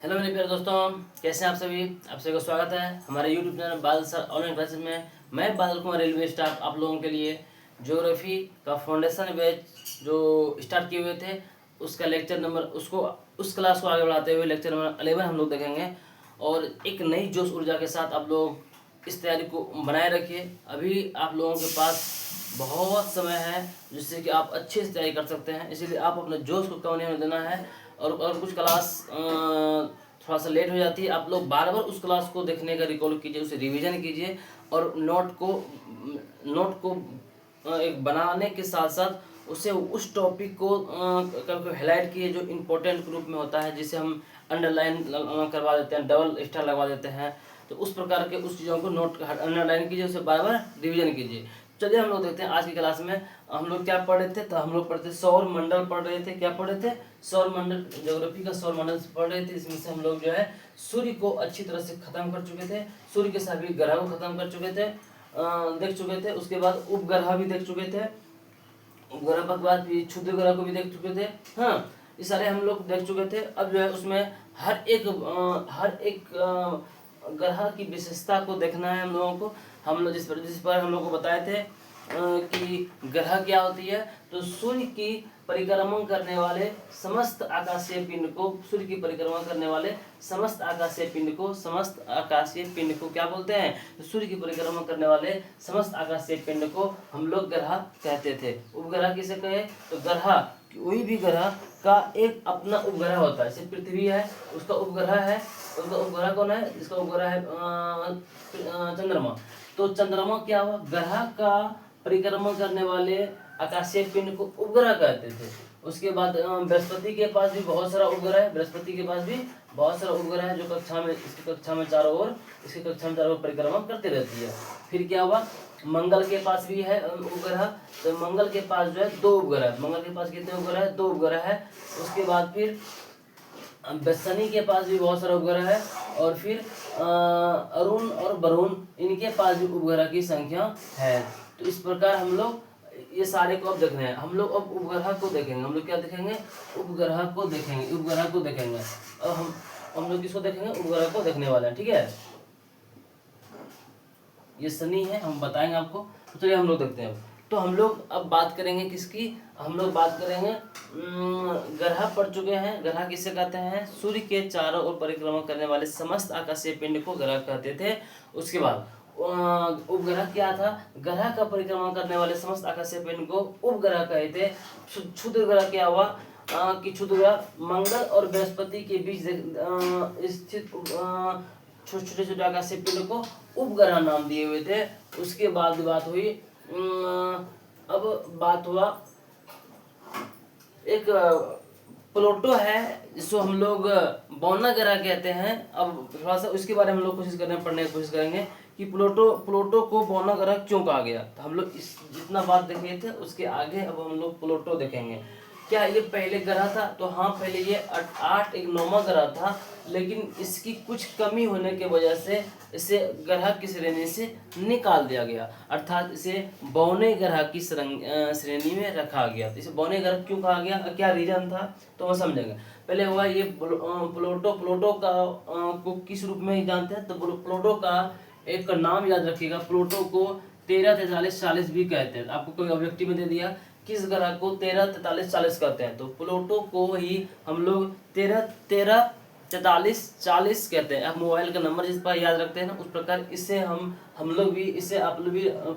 Hello मेरे प्यारे दोस्तों, कैसे हैं आप सभी। आप सभी का स्वागत है हमारे यूट्यूब चैनल बादल सर ऑनलाइन क्लासेस में। मैं बादल कुमार रेलवे स्टाफ आप लोगों के लिए ज्योग्राफी का फाउंडेशन बैच जो स्टार्ट किए हुए थे उसका लेक्चर नंबर उस क्लास को आगे बढ़ाते हुए लेक्चर नंबर 11 हम लोग देखेंगे। और एक नई जोश ऊर्जा के साथ आप लोग इस तैयारी को बनाए रखिए। अभी आप लोगों के पास बहुत समय है जिससे कि आप अच्छे से तैयारी कर सकते हैं, इसीलिए आप अपने जोश को कम नहीं होने देना है। और कुछ क्लास थोड़ा सा लेट हो जाती है, आप लोग बार बार उस क्लास को देखने का रिकॉल कीजिए, उसे रिवीजन कीजिए और नोट को एक बनाने के साथ साथ उसे उस टॉपिक को कभी हाईलाइट किए जो इम्पोर्टेंट ग्रुप में होता है, जिसे हम अंडरलाइन करवा देते हैं, डबल स्टार लगवा देते हैं। तो उस प्रकार के उस चीज़ों को नोट अंडरलाइन कीजिए, उसे बार बार रिवीजन कीजिए। चलिए हम लोग देखते हैं आज की क्लास में हम लोग क्या पढ़ रहे थे। तो हम लोग पढ़ते सौर मंडल पढ़ रहे थे। क्या पढ़ रहे थे? सौर मंडल, ज्योग्राफी का सौर मंडल पढ़ रहे थे। इसमें से हम लोग जो है सूर्य को अच्छी तरह से खत्म कर चुके थे, सूर्य के सभी ग्रह को खत्म कर चुके थे, देख चुके थे। उसके बाद उपग्रह भी देख चुके थे, उपग्रह के बाद भी क्षुद्र ग्रह को भी देख चुके थे। हाँ, ये सारे हम लोग देख चुके थे। अब जो है उसमें हर एक ग्रह की विशेषता को देखना है हम लोगों को। हम लोग जिस पर हम लोग को बताए थे कि ग्रह क्या होती है। तो सूर्य की परिक्रमा करने वाले समस्त आकाशीय पिंड को, सूर्य की परिक्रमा करने वाले समस्त आकाशीय पिंड को क्या बोलते हैं? तो सूर्य की परिक्रमा करने वाले समस्त आकाशीय पिंड को हम लोग ग्रह कहते थे। उपग्रह किसे कहे? तो ग्रह, कोई भी ग्रह का एक अपना उपग्रह होता है। जैसे पृथ्वी है, उसका उपग्रह है। उसका उपग्रह कौन है? इसका उपग्रह है चंद्रमा। तो चंद्रमा क्या हुआ? ग्रह का परिक्रमा करने वाले आकाशीय पिंड को उपग्रह कहते थे। उसके बाद बृहस्पति के पास भी बहुत सारा उपग्रह है। बृहस्पति के पास भी बहुत सारा उपग्रह है जो इसकी कक्षा में चारों ओर परिक्रमा करते रहती है। फिर क्या हुआ? मंगल के पास भी है उपग्रह। तो मंगल के पास जो है 2 उपग्रह। मंगल के पास कितने उपग्रह है? 2 उपग्रह है। उसके बाद फिर शनि के पास भी बहुत सारा उपग्रह है। और फिर अरुण और वरुण, इनके पास भी उपग्रह की संख्या है। तो इस प्रकार हम लोग ये सारे को अब देख रहे हैं। हम लोग अब उपग्रह को देखेंगे। हम लोग क्या देखेंगे? उपग्रह को देखेंगे। और हम लोग किसको देखेंगे? उपग्रह को देखने वाले हैं। ठीक है, ये शनि है, हम बताएंगे आपको। तो चलिए हम लोग देखते हैं। तो हम लोग अब बात करेंगे किसकी? हम लोग बात करेंगे ग्रह पढ़ चुके हैं। ग्रह किसे कहते हैं? सूर्य के चारों ओर परिक्रमा करने वाले समस्त आकाशीय पिंड को ग्रह कहते थे। उसके बाद उपग्रह क्या था? ग्रह का परिक्रमा करने वाले समस्त आकाशीय पिंड को उपग्रह कहते थे। क्षुद्र ग्रह क्या हुआ कि क्षुद्र ग्रह मंगल और बृहस्पति के बीच स्थित छोटे छोटे आकाशीय पिंड को उपग्रह नाम दिए हुए थे। उसके बाद बात हुई अब बात हुआ एक प्लूटो है जिसको हम लोग बौना ग्रह कहते हैं। अब थोड़ा सा उसके बारे में हम लोग पढ़ने की कोशिश करेंगे कि प्लूटो को बौना ग्रह क्यों कहा गया। तो हम लोग इस जितना बात देखे थे उसके आगे अब हम लोग प्लूटो देखेंगे। क्या ये पहले ग्रह था? तो हाँ, पहले ये 8 ग्रह था, लेकिन इसकी कुछ कमी होने की वजह से इसे ग्रह की श्रेणी से निकाल दिया गया, अर्थात इसे बौने ग्रह की श्रेणी में रखा गया। तो इसे बौने ग्रह क्यों कहा गया, क्या रीजन था, तो हम समझेंगे। पहले हुआ ये प्लूटो का को किस रूप में जानते हैं? तो प्लूटो का एक नाम याद रखिएगा। प्लूटो को 13, 43, 40 भी कहते हैं। आपको कोई अभिव्यक्ति में दे दिया किस ग्रह को 13, 43, 40 कहते हैं, तो प्लूटो को ही हम लोग 13, 43, 40 कहते हैं। आप मोबाइल का नंबर जिस पर याद रखते हैं ना, उस प्रकार इसे हम लोग भी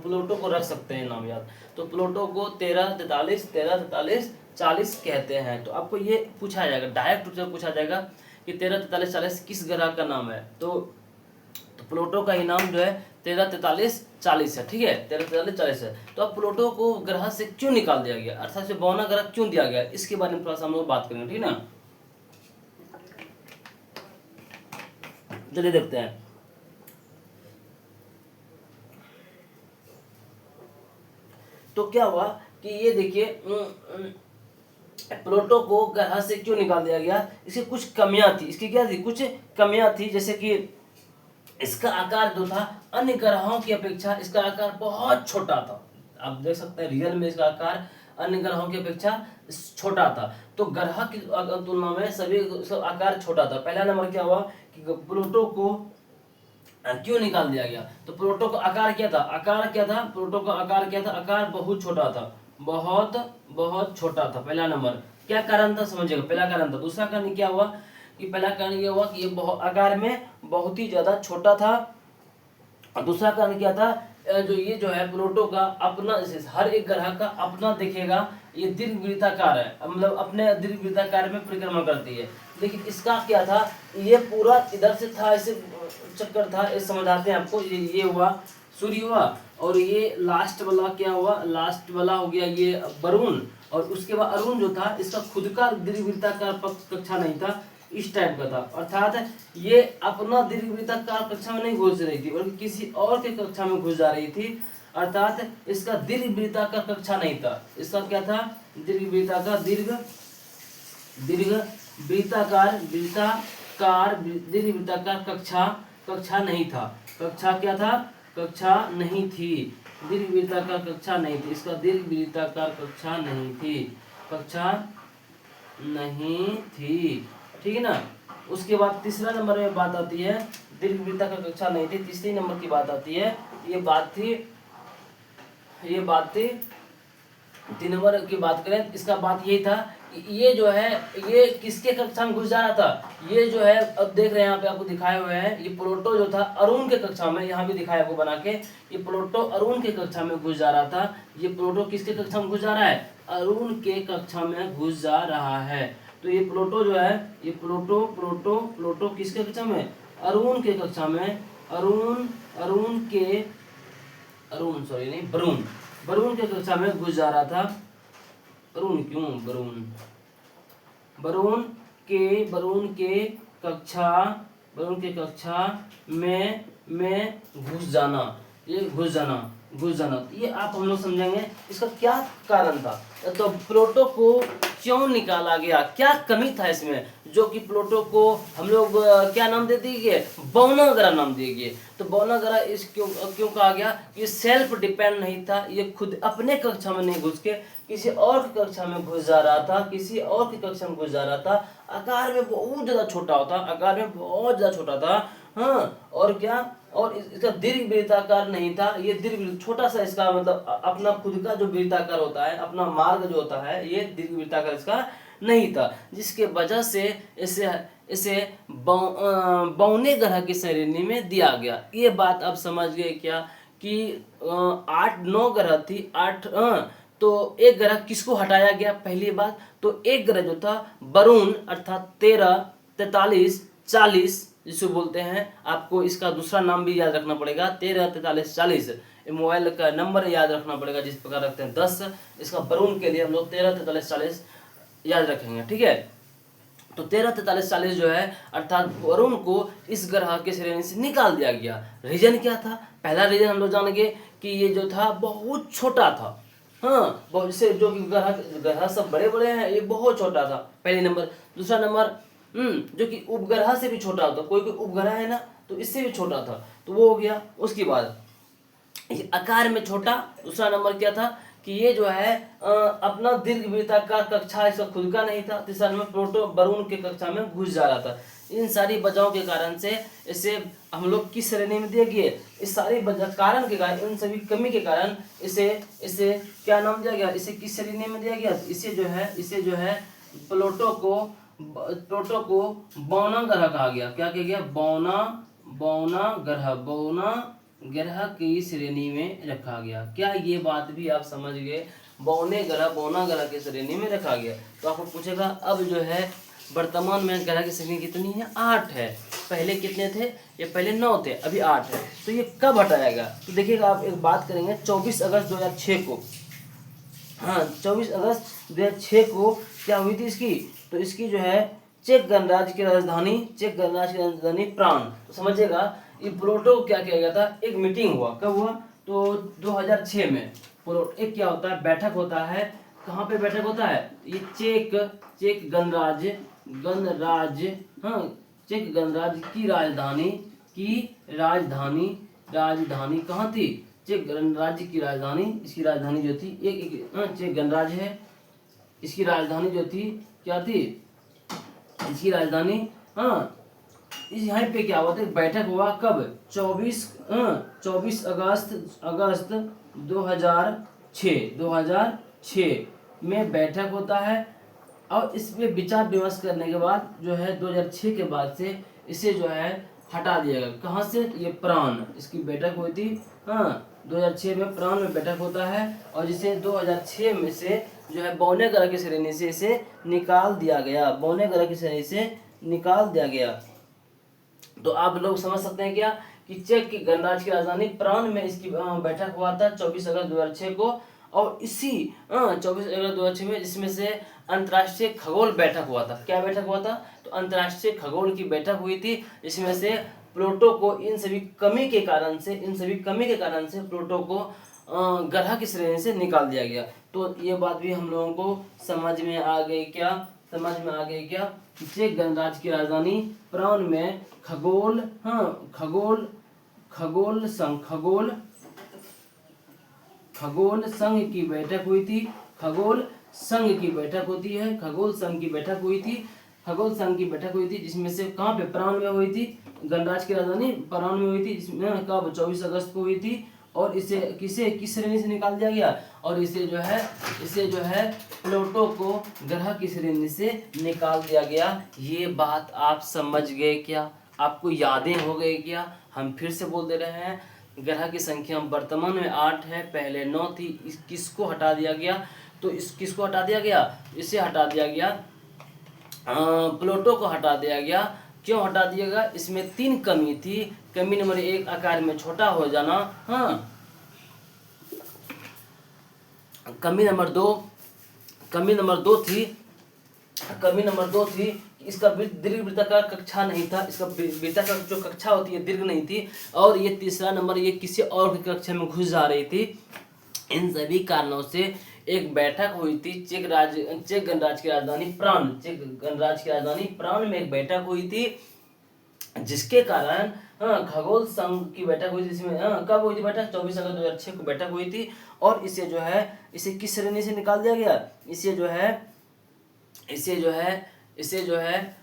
प्लूटो को रख सकते हैं नाम याद। तो प्लूटो को 13, 43, 40 कहते हैं। तो आपको ये पूछा जाएगा, डायरेक्ट रूप से पूछा जाएगा कि 13, 43, 40 किस ग्रह का नाम है। तो प्लूटो का ही नाम जो है 13, 43, 40 है। ठीक है, 13, 43, 40 है। तो अब प्लूटो को ग्रह से क्यों निकाल दिया गया, अर्थात इसे बौना ग्रह क्यों दिया गया, इसके बारे में थोड़ा सा हम लोग बात करेंगे। ठीक ना, चलिए देखते हैं। तो क्या हुआ कि ये देखिए प्लूटो को ग्रह से क्यों निकाल दिया गया। इसकी कुछ कमियां थी। इसकी क्या थी? कुछ कमियां थी, जैसे कि इसका आकार जो था अन्य ग्रहों की अपेक्षा इसका आकार बहुत छोटा था। आप देख सकते हैं रियल में इसका आकार अन्य ग्रहों की अपेक्षा छोटा था। तो ग्रह की तुलना में सभी सब आकार छोटा था। पहला नंबर क्या हुआ कि प्लूटो को क्यों निकाल दिया गया? तो प्लूटो का आकार क्या था? आकार क्या था? प्लूटो का आकार क्या था? आकार बहुत छोटा था, बहुत बहुत छोटा था। पहला नंबर क्या कारण था समझिएगा, पहला कारण था। दूसरा कारण क्या हुआ कि पहला कारण ये हुआ कि ये बहुत आकार में बहुत ही ज्यादा छोटा था। और दूसरा कारण क्या था, जो ये जो है प्लूटो का अपना, हर एक ग्रह का अपना दिखेगा, ये दीर्घवृत्ताकार है, मतलब अपने दीर्घवृत्ताकार में परिक्रमा करती है। लेकिन इसका क्या था, ये पूरा इधर से था, ऐसे चक्कर था, ये समझाते हैं आपको। ये हुआ सूर्य हुआ, और ये लास्ट वाला क्या हुआ, लास्ट वाला हो गया ये वरुण, और उसके बाद अरुण जो था, इसका खुद का दीर्घवृत्ताकार कक्षा नहीं था, इस टाइप का था। अर्थात ये अपना दीर्घवृत्ताकार कक्षा में नहीं घुस रही थी, बल्कि किसी और के कक्षा में घुस जा रही थी। अर्थात इसका दीर्घवृत्ताकार कक्षा नहीं था। इसका क्या था? दीर्घवृत्ताकार दीर्घवृत्ताकार कक्षा नहीं था। कक्षा क्या था? कक्षा नहीं थी, दीर्घवृत्ताकार कक्षा नहीं थी। इसका दीर्घवृत्ताकार कक्षा नहीं थी, कक्षा नहीं थी, ठीक है ना। उसके बाद तीसरा नंबर में बात आती है, दीर्घवृत्ताकार कक्षा नहीं थी। तीसरी नंबर की बात आती है, ये बात थी 3 नंबर की बात करें, इसका बात यही था, ये जो है ये किसके कक्षा में घुस जा रहा था? ये जो है, अब देख रहे हैं यहाँ पे आपको दिखाए हुए हैं, ये प्लूटो जो था अरुण के कक्षा में, यहाँ भी दिखाया आपको बना के, ये प्लूटो अरुण के कक्षा में घुस जा रहा था। ये प्लूटो किसके कक्षा में घुस जा रहा है? अरुण के कक्षा में घुस जा रहा है। तो ये प्लूटो जो है, ये प्लूटो किसके कक्षा में? अरुण के कक्षा में, वरुण के कक्षा में घुस जा रहा था। वरुण के कक्षा में घुस जाना, ये आप हम लोग समझेंगे इसका क्या कारण था। तो प्लूटो को क्यों निकाला गया, क्या कमी था इसमें, जो कि प्लूटो को हम लोग क्या नाम दे दिए? बौना ग्रह नाम दिए गए। तो बौना ग्रह इस क्यों कहा गया? ये सेल्फ डिपेंड नहीं था, ये खुद अपने कक्षा में नहीं घुस के किसी और की कक्षा में घुस जा रहा था, आकार में बहुत ज्यादा छोटा था, हाँ। और क्या, और इसका दीर्घवृत्ताकार नहीं था, ये दीर्घ छोटा सा, इसका मतलब अपना खुद का जो वृत्ताकार होता है, अपना मार्ग जो होता है, ये दीर्घवृत्ताकार इसका नहीं था, जिसके वजह से इसे बौने ग्रह की श्रेणी में दिया गया। ये बात आप समझ गए क्या कि 8-9 ग्रह थी, 8 तो एक ग्रह किसको हटाया गया? पहली बात तो एक ग्रह जो था वरुण, अर्थात 13, 43, 40 जिसे बोलते हैं, आपको इसका दूसरा नाम भी याद रखना पड़ेगा, 13, 43, 40। मोबाइल का नंबर याद रखना पड़ेगा, जिस प्रकार रखते हैं 10, इसका वरुण के लिए हम लोग 13, 43, 40 याद रखेंगे, ठीक है। तो 13, 43, 40 जो है, अर्थात वरुण को इस ग्रह के श्रेणी से निकाल दिया गया। रीजन क्या था? पहला रीजन हम लोग जानेंगे कि ये जो था बहुत छोटा था, हाँ, बहुत से जो ग्रह सब बड़े बड़े हैं, ये बहुत छोटा था, पहले नंबर। दूसरा नंबर जो कि उपग्रह से भी छोटा होता, कोई उपग्रह है ना, तो इससे भी छोटा था, तो वो हो गया। उसके बाद ये आकार में छोटा। दूसरा नंबर क्या था कि ये जो है अपना दीर्घवृत्ताकार कक्षा इसका खुद का नहीं था। तीसरा नंबर प्लूटो वरुण के कक्षा में घुस जा रहा था। इन सारी वजहों के कारण से इसे हम लोग किस श्रेणी में दिए गए? इस सारी कारण के कारण, इन सभी कमी के कारण इसे क्या नाम दिया गया? इसे किस श्रेणी में दिया गया? इसे जो है प्लूटो को बौना ग्रह कहा गया। क्या कहा गया? बौना ग्रह की श्रेणी में रखा गया। क्या ये बात भी आप समझ गए? बौना ग्रह की श्रेणी में रखा गया। तो आपको पूछेगा अब जो है वर्तमान में ग्रह की श्रेणी कितनी है? 8 है। पहले कितने थे? ये पहले 9 थे, अभी 8 है। तो ये कब हटाएगा? तो देखिएगा, आप एक बात करेंगे, 24 अगस्त 2006 को, हाँ 24 अगस्त 2006 को क्या हुई थी इसकी? तो इसकी जो है चेक गणराज्य की राजधानी प्राण। तो समझिएगा, ये प्लूटो को क्या किया गया था? एक मीटिंग हुआ। कब हुआ? तो 2006 में एक क्या होता है? बैठक होता है। कहाँ पे बैठक होता है? ये चेक गणराज्य, हाँ, चेक गणराज्य की राजधानी कहाँ थी? चेक गणराज्य की राजधानी, इसकी राजधानी जो थी चेक गणराज्य है, इसकी राजधानी जो थी क्या थी, इसकी राजधानी इस यहाँ पे क्या हुआ था, बैठक हुआ कब, 24 अगस्त 2006 में बैठक होता है। और इसमें विचार विमर्श करने के बाद जो है 2006 के बाद से इसे जो है हटा दिया गया। कहाँ से, ये प्राण, इसकी बैठक हुई थी 2006 में, प्राण में बैठक होता है। और जिसे 2006 में से जो है 52 ग्रह की श्रेणी से इसे निकाल दिया गया, 52 ग्रह की श्रेणी से निकाल दिया गया। तो आप लोग समझ सकते हैं क्या कि चेक की गणराज्य की राजधानी प्राण में इसकी बैठक हुआ था 24 अगस्त 2006 को। और इसी 24 अगस्त 2006 में इसमें से अंतर्राष्ट्रीय खगोल बैठक हुआ था। क्या बैठक हुआ था, तो अंतर्राष्ट्रीय खगोल की बैठक हुई थी। इसमें से प्लूटो को इन सभी कमी के कारण से प्लूटो को ग्रह की श्रेणी से निकाल दिया गया। तो ये बात भी हम लोगों को समझ में आ गई क्या, चेक गणराज्य की राजधानी प्राण में खगोल संघ की बैठक हुई थी। खगोल संघ की बैठक हुई थी जिसमें से कहाँ पे, प्राण में हुई थी। गणराज्य की राजधानी प्राण में हुई थी, जिसमें कब 24 अगस्त को हुई थी। और इसे किस श्रेणी से निकाल दिया गया, और इसे जो है प्लूटो को ग्रह की श्रेणी से निकाल दिया गया। ये बात आप समझ गए क्या, आपको यादें हो गई क्या। हम फिर से बोल दे रहे हैं, ग्रह की संख्या वर्तमान में 8 है, पहले 9 थी। किसको हटा दिया गया, तो किसको हटा दिया गया, इसे हटा दिया गया, प्लूटो को हटा दिया गया। क्यों हटा दिया गया, इसमें 3 कमी थी। कमी नंबर 1 आकार में छोटा हो जाना, कमी नंबर दो थी इसका दीर्घ वृत्ताकार कक्षा नहीं था, इसका वृत्ताकार जो कक्षा होती है दीर्घ नहीं थी। और ये तीसरा नंबर, ये किसी और की कक्षा में घुस जा रही थी। इन सभी कारणों से एक बैठक हुई थी चेक गणराज्य की राजधानी प्राण में एक बैठक हुई थी, जिसके कारण खगोल संघ की बैठक हुई थी। जिसमें कब हुई थी बैठक, 24 अगस्त 2006 को बैठक हुई थी। और इसे किस श्रेणी से निकाल दिया गया, इसे जो है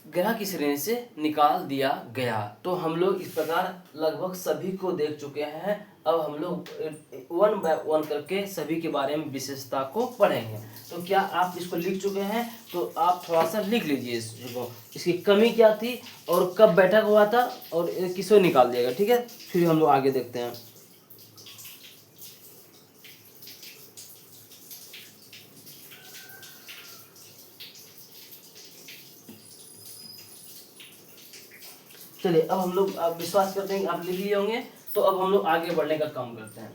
ग्रह की श्रेणी से निकाल दिया गया। तो हम लोग इस प्रकार लगभग सभी को देख चुके हैं। अब हम लोग 1 बाय 1 करके सभी के बारे में विशेषता को पढ़ेंगे। तो क्या आप इसको लिख चुके हैं, तो आप थोड़ा सा लिख लीजिए इसको, इसकी कमी क्या थी और कब बैठक हुआ था और किसको निकाल दिया गया। ठीक है, फिर हम लोग आगे देखते हैं। चलिए, अब हम लोग विश्वास करते हैं कि आप लिख लिए होंगे। तो अब हम लोग आगे बढ़ने का काम करते हैं।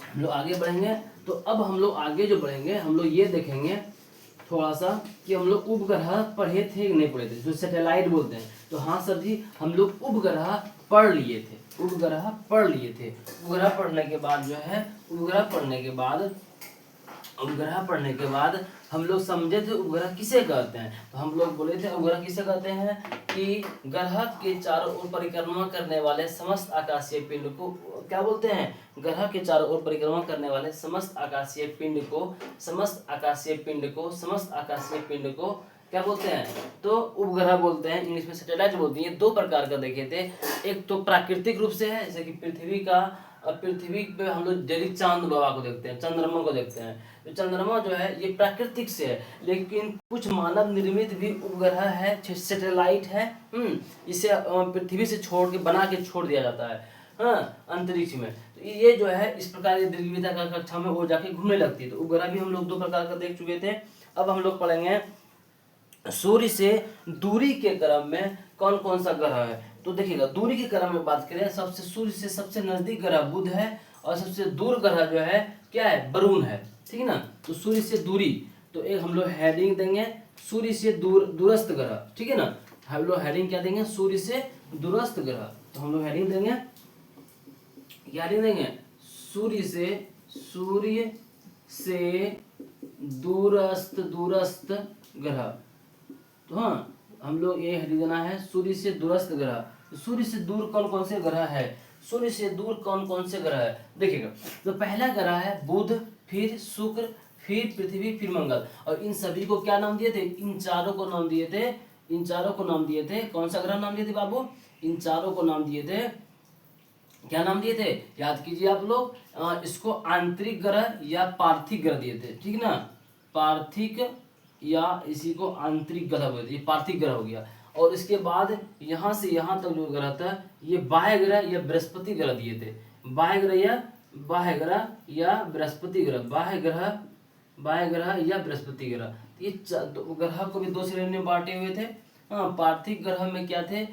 हम लोग आगे बढ़ेंगे, तो अब हम लोग आगे जो बढ़ेंगे, हम लोग ये देखेंगे थोड़ा सा कि हम लोग उपग्रह पढ़े थे कि नहीं पढ़े थे, जो सैटेलाइट बोलते हैं। तो हाँ सर जी, हम लोग उपग्रह पढ़ लिए थे। उपग्रह पढ़ने के बाद जो है, उपग्रह पढ़ने के बाद हम लोग समझे थे उपग्रह किसे कहते हैं। तो हम लोग बोले थे उपग्रह किसे कहते हैं कि ग्रह के चारों ओर परिक्रमा करने वाले समस्त आकाशीय पिंड को क्या बोलते हैं, ग्रह के चारों ओर परिक्रमा करने वाले समस्त आकाशीय पिंड को क्या बोलते हैं, तो उपग्रह बोलते हैं। इंग्लिश में सैटेलाइट बोलते हैं। 2 प्रकार का देखे थे, एक तो प्राकृतिक रूप से है, जैसे कि पृथ्वी पे हम लोग डेली चांद बाबा को देखते हैं, चंद्रमा को देखते हैं। तो चंद्रमा जो है ये प्राकृतिक से है, लेकिन कुछ मानव निर्मित भी उपग्रह है, सैटेलाइट है। इसे पृथ्वी से बना के छोड़ दिया जाता है अंतरिक्ष में। तो ये जो है इस प्रकार दीर्घवृत्ताकार कक्षा में वो जाके घूमने लगती है। तो उपग्रह भी हम लोग 2 प्रकार का देख चुके थे। अब हम लोग पढ़ेंगे सूर्य से दूरी के क्रम में कौन कौन सा ग्रह है। तो देखिएगा, दूरी के क्रम में बात करें, सूर्य से सबसे नजदीक ग्रह बुध है, और सबसे दूर ग्रह जो है क्या है, वरुण है। ठीक है ना। तो सूर्य से दूरी, तो एक हम लोग हेडिंग देंगे सूर्य से दूरस्थ ग्रह। ठीक है ना, हम लोग हेडिंग क्या देंगे, सूर्य से दूरस्थ ग्रह। तो हम लोग हेडिंग देंगे, क्या हेडिंग देंगे, सूर्य से दूरस्थ ग्रह। तो हाँ, हम लोग ये हेडिंग देना है सूर्य से दूरस्थ ग्रह। सूर्य से दूर कौन कौन से ग्रह है, सूर्य से दूर कौन कौन से ग्रह है, देखिएगा। तो पहला ग्रह है बुध, फिर शुक्र, फिर पृथ्वी, फिर मंगल। और इन सभी को क्या नाम दिए थे, इन चारों को नाम दिए थे, इन चारों को नाम दिए थे, कौन सा ग्रह नाम दिए थे बाबू, इन चारों को नाम दिए थे, क्या नाम दिए थे, याद कीजिए आप लोग। इसको आंतरिक ग्रह या पार्थिव ग्रह दिए थे, ठीक ना, पार्थिव या इसी को आंतरिक ग्रह बोलते, ये पार्थिव ग्रह हो गया। और इसके बाद यहाँ से यहाँ तक जो ग्रह था ये बाह्य ग्रह या बृहस्पति ग्रह दिए थे, बाह्य ग्रह या बृहस्पति ग्रह, बाह्य ग्रह या बृहस्पति ग्रह। ये ग्रह को भी दो श्रेणी में बांटे हुए थे। हाँ, पार्थिव ग्रह में क्या थे,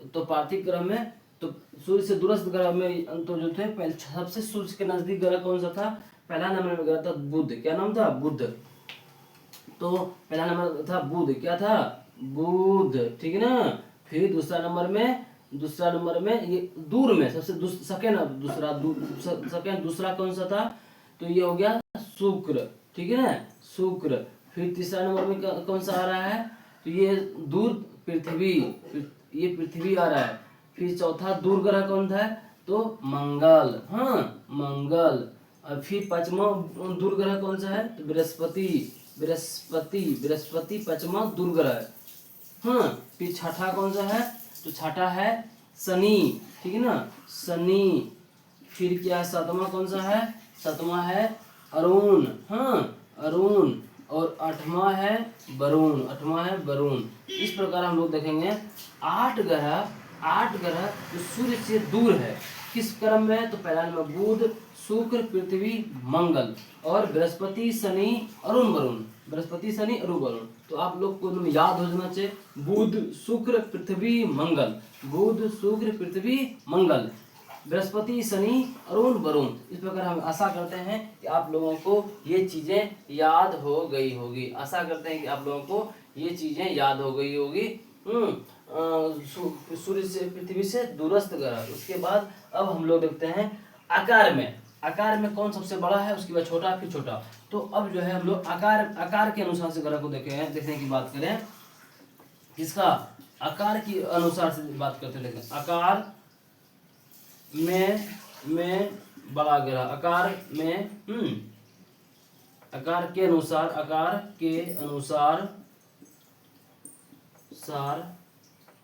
तो पार्थिव ग्रह में तो सूर्य से दूरस्थ ग्रह में तो जो थे, पहले सबसे सूर्य के नजदीक ग्रह कौन सा था, पहला नंबर में ग्रह था बुध, क्या नाम था, बुध। तो पहला नंबर था बुध, क्या था, बुध, ठीक है ना। फिर दूसरा नंबर में ये दूर में सबसे सेकेंड दूसरा कौन सा था, तो ये हो गया शुक्र, ठीक है ना, शुक्र। फिर तीसरा नंबर में कौन सा आ रहा है, तो ये दूर पृथ्वी, ये पृथ्वी आ रहा है। फिर चौथा दूर ग्रह कौन था, तो मंगल, हाँ मंगल। और फिर पांचवा दूर ग्रह कौन सा है, तो बृहस्पति पांचवा दूर ग्रह है। हाँ, फिर छठा कौन सा है, तो छठा है शनि, ठीक है ना, शनि। फिर क्या सातवां कौन सा है, सातवां है अरुण, हाँ अरुण। और आठवां है वरुण। इस प्रकार हम लोग देखेंगे आठ ग्रह जो सूर्य से दूर है, किस क्रम में, तो पहला नंबर बुध, शुक्र, पृथ्वी, मंगल, और बृहस्पति, शनि, अरुण, वरुण। तो आप लोग को याद हो जाना चाहिए, बुध, शुक्र, पृथ्वी, मंगल, बुध, शुक्र, पृथ्वी, मंगल, बृहस्पति, शनि, अरुण, वरुण। इस प्रकार हम आशा करते हैं कि आप लोगों को ये चीजें याद हो गई होगी, आशा करते हैं कि आप लोगों को ये चीजें याद हो गई होगी। सूर्य से पृथ्वी से दूरस्थ ग्रह। उसके बाद अब हम लोग देखते हैं आकार में कौन सबसे बड़ा है, उसके बाद छोटा, फिर छोटा। तो अब जो है हम लोग आकार के अनुसार से ग्रह को देखने की बात करें, किसका, आकार की अनुसार से बात करते हैं, लेकिन आकार में बड़ा ग्रह, आकार के अनुसार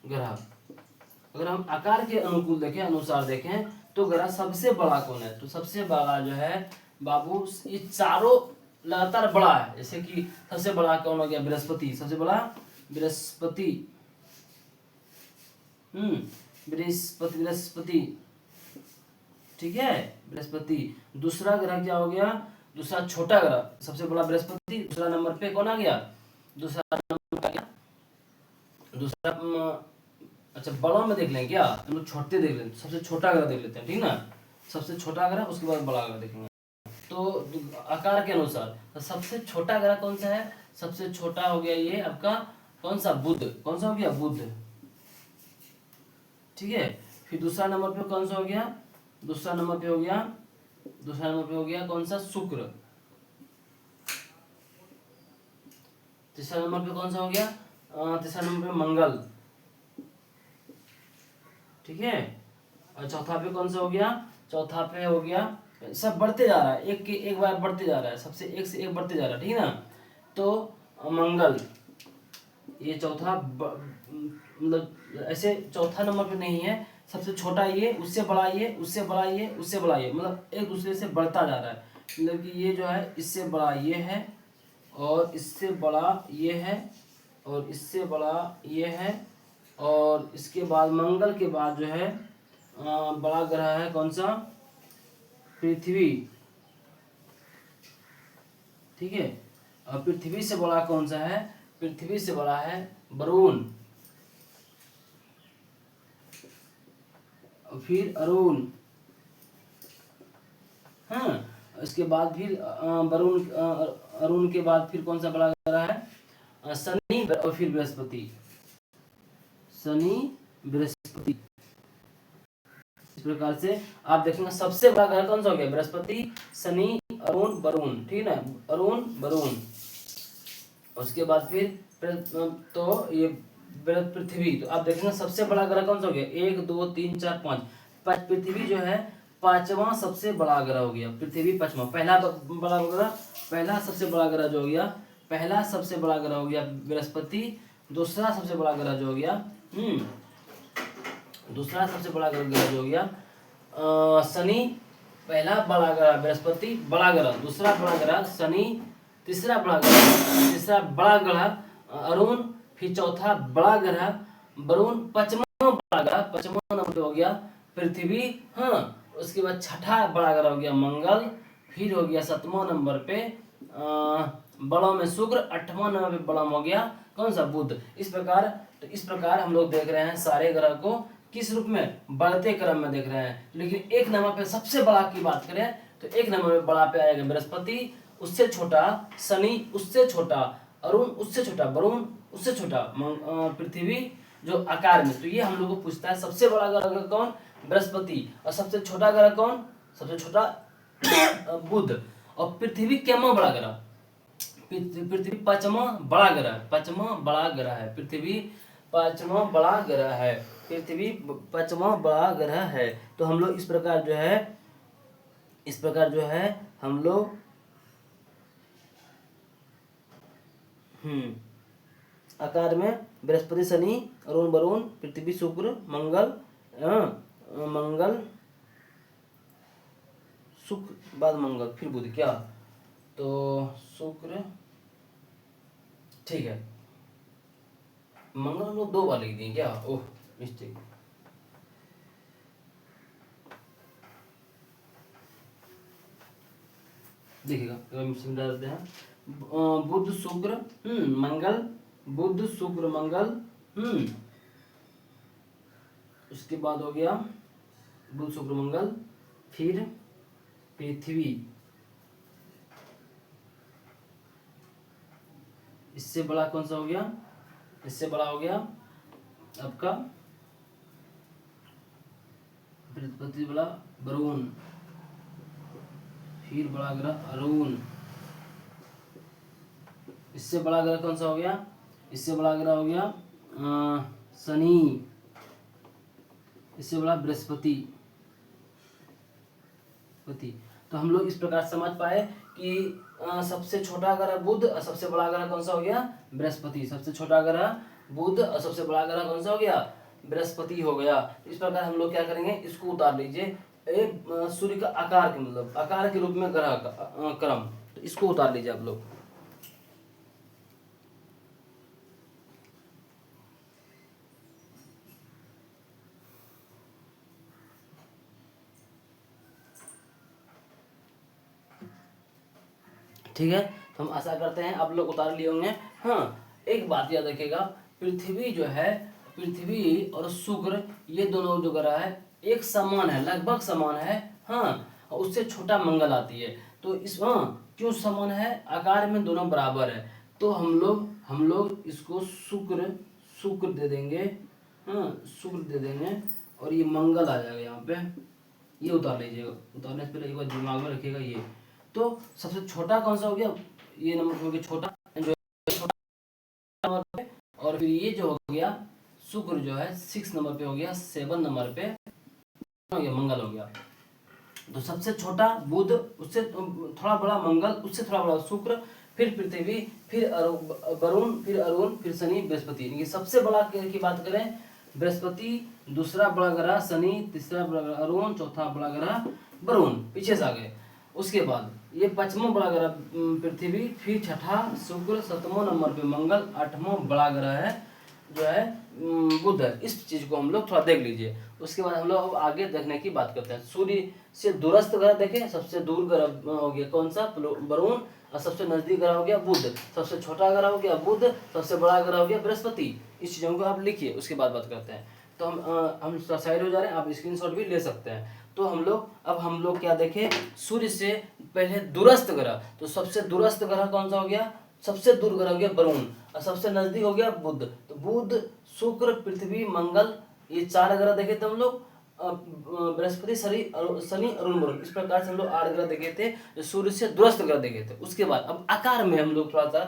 ग्रह। अगर हम आकार के अनुकूल देखें, अनुसार देखें, तो ग्रह सबसे बड़ा कौन है, तो सबसे बड़ा जो है बाबू, ये चारों लगातार बड़ा है। जैसे कि सबसे बड़ा कौन हो गया, बृहस्पति, सबसे बड़ा बृहस्पति, बृहस्पति, ठीक है, बृहस्पति। दूसरा ग्रह क्या हो गया, दूसरा छोटा ग्रह, सबसे बड़ा बृहस्पति, दूसरा नंबर पे कौन आ गया, दूसरा अच्छा बड़ा में देख लें क्या, हम लोग छोटे देख लें, सबसे छोटा ग्रह देख लेते हैं, ठीक ना, सबसे छोटा ग्रह, उसके बाद बड़ा ग्रह देखेंगे। तो आकार के अनुसार तो सबसे छोटा ग्रह कौन सा है, सबसे छोटा हो गया ये आपका कौन सा, बुध, कौन सा हो गया, बुध, ठीक है। फिर दूसरा नंबर पे कौन सा हो गया, दूसरा नंबर पे हो गया कौन सा, शुक्र। तीसरा नंबर पे कौन सा हो गया, तीसरा नंबर पे मंगल, ठीक है। और चौथा पे कौन सा हो गया, चौथा पे हो गया, सब बढ़ते जा रहा है, एक बार बढ़ते जा रहा है, सबसे एक से एक बढ़ते जा रहा है, ठीक है ना। तो मंगल ये चौथा, मतलब ऐसे चौथा नंबर पे नहीं है, सबसे छोटा ये, उससे बड़ा ये, उससे बड़ा ये, उससे बड़ा ये, मतलब एक दूसरे से बढ़ता जा रहा है। मतलब कि ये जो है इससे बड़ा ये है, और इससे बड़ा ये है, और इससे बड़ा ये है, और इसके बाद मंगल के बाद जो है बड़ा ग्रह है कौन सा, पृथ्वी, ठीक है। और पृथ्वी से बड़ा कौन सा है, पृथ्वी से बड़ा है वरुण, फिर अरुण, हाँ। इसके बाद फिर वरुण, अरुण के बाद फिर कौन सा बड़ा ग्रह है, शनि, और फिर बृहस्पति, शनि, बृहस्पति। इस प्रकार से आप देखेंगे सबसे बड़ा ग्रह कौन सा हो गया, बृहस्पति, शनि, अरुण, वरुण, ठीक है ना, अरुण, वरुण। उसके बाद फिर तो ये पृथ्वी। तो आप देखेंगे सबसे बड़ा ग्रह कौन सा हो गया, 1 2 3 4 5, पृथ्वी जो है पांचवा सबसे बड़ा ग्रह हो गया। पृथ्वी पांचवा, पहला सबसे बड़ा ग्रह जो हो गया, पहला सबसे बड़ा ग्रह हो गया बृहस्पति। दूसरा सबसे बड़ा ग्रह जो हो गया दूसरा सबसे बड़ा ग्रह जो हो गया शनि। पहला बड़ा ग्रह बृहस्पति, बड़ा ग्रह। दूसरा बड़ा ग्रह शनि। तीसरा बड़ा ग्रह अरुण। फिर चौथा बड़ा ग्रह वरुण। पांचवा बड़ा ग्रह, पांचवा नंबर पे हो गया पृथ्वी। हाँ, उसके बाद छठा बड़ा ग्रह हो गया मंगल। फिर हो गया सातवां नंबर पे बड़ों में शुक्र। आठवां नंबर पे बड़ा हो गया कौन सा, बुध। इस प्रकार हम लोग देख रहे हैं सारे ग्रह को किस रूप में, बढ़ते क्रम में देख रहे हैं। लेकिन एक नंबर पे सबसे बड़ा की बात करें तो एक नंबर पे बड़ा पे आएगा बृहस्पति, उससे छोटा शनि, उससे छोटा अरुण, उससे छोटा वरुण, उससे छोटा पृथ्वी जो आकार में। तो ये हम लोग को पूछता है सबसे बड़ा ग्रह कौन, बृहस्पति। और सबसे छोटा ग्रह कौन, सबसे छोटा बुध। और पृथ्वी कैमा बड़ा ग्रह, पृथ्वी पांचवा बड़ा ग्रह, पांचवा बड़ा ग्रह है पृथ्वी, पांचवा बड़ा ग्रह है पृथ्वी, पांचवा बड़ा ग्रह है। तो हम लोग इस प्रकार जो है हम लोग आकार में बृहस्पति, शनि, अरुण, वरुण, पृथ्वी, शुक्र, मंगल, शुक्र बाद मंगल फिर बुध, क्या तो शुक्र, ठीक है। मंगल हम लोग 2 बार लिख दिए क्या, ओह मिस्टेक। देखिएगा मिक्सिंग डाल देते हैं। बुध शुक्र मंगल, बुध शुक्र मंगल। उसके बाद हो गया बुध शुक्र मंगल, फिर पृथ्वी। इससे बड़ा कौन सा हो गया, इससे बड़ा हो गया आपका बृहस्पति, बड़ा वरुण। फिर बड़ा ग्रह अरुण। इससे बड़ा ग्रह कौन सा हो गया, इससे बड़ा ग्रह हो गया शनि। इससे बड़ा बृहस्पति। तो हम लोग इस प्रकार समझ पाए कि सबसे छोटा ग्रह बुध और सबसे बड़ा ग्रह कौन सा हो गया, बृहस्पति। सबसे छोटा ग्रह बुध और सबसे बड़ा ग्रह कौन सा हो गया, बृहस्पति हो गया। इस प्रकार हम लोग क्या करेंगे, इसको उतार लीजिए। सूर्य का आकार के मतलब आकार के रूप में ग्रह का क्रम, तो इसको उतार लीजिए आप लोग। ठीक है, तो हम आशा करते हैं आप लोग उतार लिए होंगे। हाँ, एक बात याद रखिएगा, पृथ्वी जो है, पृथ्वी और शुक्र ये दोनों जो ग्रह है एक समान है, लगभग समान है। हाँ, और उससे छोटा मंगल आती है। तो इस क्यों समान है, आकार में दोनों बराबर है। तो हम लोग इसको शुक्र दे देंगे। हाँ, शुक्र दे देंगे और ये मंगल आ जाएगा यहाँ पे। ये उतार लीजिएगा, उतारने से पहले एक बार दिमाग में रखिएगा ये। तो सबसे छोटा कौन सा हो गया, ये नंबर हो गया छोटा, जो छोटा नंबर पे। और फिर ये जो हो गया शुक्र जो है 6 नंबर पे हो गया, 7 नंबर पे हो गया मंगल हो गया। तो सबसे छोटा बुध, उससे थोड़ा बड़ा मंगल, उससे थोड़ा बड़ा शुक्र, फिर पृथ्वी, फिर वरुण, फिर अरुण, फिर शनि, बृहस्पति। सबसे बड़ा की बात करें बृहस्पति, दूसरा बड़ा ग्रह शनि, तीसरा बड़ा ग्रह अरुण, चौथा बड़ा ग्रह वरुण, पीछे से आ गए। उसके बाद ये 5वां बड़ा ग्रह पृथ्वी, फिर छठा शुक्र, 7वां नंबर पे मंगल, 8वां बड़ा ग्रह है जो है बुध है। इस चीज को हम लोग थोड़ा देख लीजिए। उसके बाद हम लोग अब आगे देखने की बात करते हैं। सूर्य से दूरस्थ ग्रह देखें, सबसे दूर ग्रह हो गया कौन सा, वरुण। और सबसे नजदीक ग्रह हो गया बुध। सबसे छोटा ग्रह हो गया बुध, सबसे बड़ा ग्रह हो गया बृहस्पति। इस चीजों को आप लिखिए, उसके बाद बात करते हैं। तो हम साइड हो जा रहे हैं, आप स्क्रीनशॉट भी ले सकते हैं। तो हम लोग क्या देखें, सूर्य से पहले दूरस्थ ग्रह। तो सबसे दूरस्थ ग्रह कौन सा हो गया, सबसे दूर ग्रह हो गया वरुण। और सबसे नजदीक हो गया बुध। तो बुध, शुक्र, पृथ्वी, मंगल, ये 4 ग्रह देखे थे हम लोग। बृहस्पति, शनि, अरुण, वरुण। इस प्रकार से हम लोग 8 ग्रह देखे थे जो सूर्य से दूरस्थ ग्रह देखे थे। उसके बाद अब आकार में हम लोग थोड़ा सा